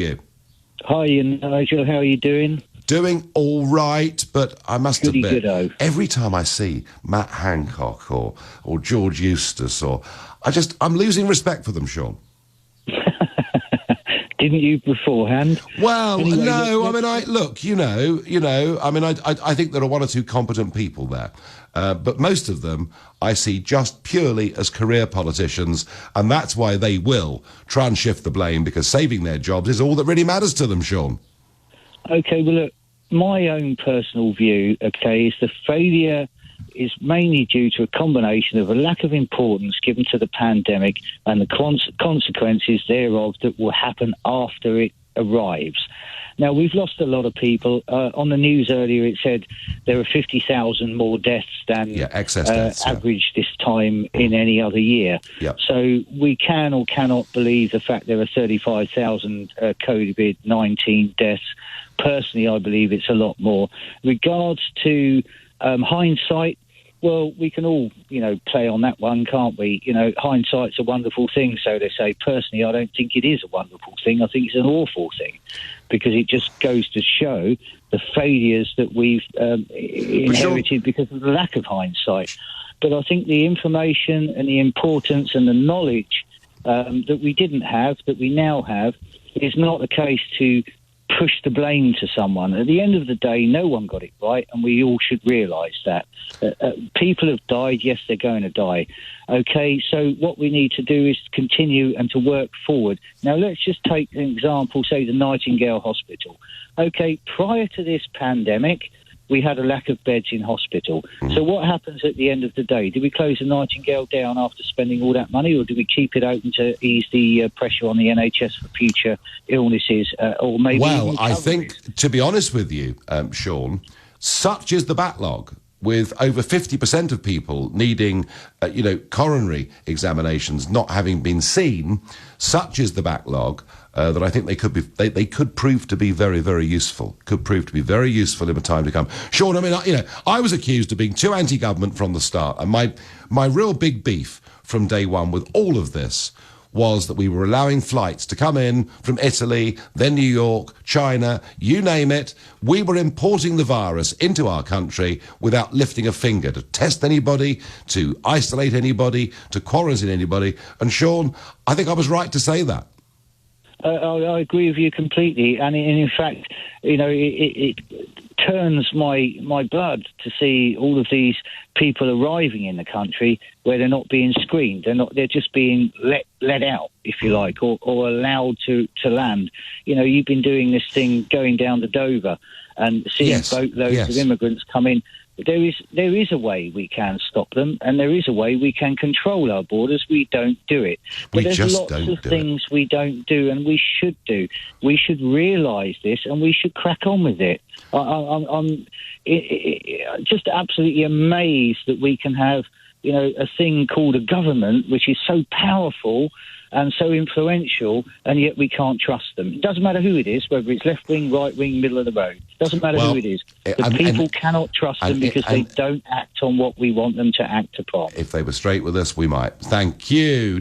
you? Hi, Nigel. How are you doing? Doing all right, but I must admit, Good-o. every time I see Matt Hancock or George Eustace, I'm losing respect for them, Sean. Didn't you beforehand? Well, Anyway, no, I think there are one or two competent people there, but most of them I see just purely as career politicians, and that's why they will try and shift the blame, because saving their jobs is all that really matters to them, Sean. Okay, well, look, my own personal view, is the failure is mainly due to a combination of a lack of importance given to the pandemic and the consequences thereof that will happen after it arrives. Now, we've lost a lot of people. On the news earlier, it said there are 50,000 more deaths than excess deaths, average this time in any other year. Yep. So we can or cannot believe the fact there are 35,000 COVID-19 deaths. Personally, I believe it's a lot more. Regards to hindsight, well, we can all, play on that one, can't we? Hindsight's a wonderful thing, so they say. Personally, I don't think it is a wonderful thing. I think it's an awful thing, because it just goes to show the failures that we've inherited because of the lack of hindsight. But I think the information and the importance and the knowledge that we didn't have, that we now have, is not the case to push the blame to someone. At the end of the day, no one got it right, and we all should realise that. People have died, yes, they're going to die. Okay, so what we need to do is continue and to work forward. Now, let's just take an example, say the Nightingale Hospital. Okay, prior to this pandemic, we had a lack of beds in hospital. So what happens at the end of the day? Do we close the Nightingale down after spending all that money, or do we keep it open to ease the pressure on the NHS for future illnesses, or maybe Well, I think, to be honest with you, Sean, such is the backlog, with over 50% of people needing, coronary examinations not having been seen. Such is the backlog that I think they could prove to be very, very useful. Could prove to be very useful in the time to come. Sean, I was accused of being too anti-government from the start, and my real big beef from day one with all of this was that we were allowing flights to come in from Italy, then New York, China, you name it. We were importing the virus into our country without lifting a finger to test anybody, to isolate anybody, to quarantine anybody. And Sean, I think I was right to say that. I agree with you completely, and in fact, it turns my blood to see all of these people arriving in the country where they're not being screened. They're just being let out, if you like, or allowed to land. You've been doing this thing going down to Dover and seeing boatloads of immigrants come in. There is a way we can stop them, and there is a way we can control our borders. We don't do it. But there's lots of things we don't do, and we should do. We should realise this, and we should crack on with it. I'm just absolutely amazed that we can have, a thing called a government which is so powerful and so influential, and yet we can't trust them. It doesn't matter who it is, whether it's left wing, right wing, middle of the road. It doesn't matter who it is. The people cannot trust them because they don't act on what we want them to act upon. If they were straight with us, we might. Thank you.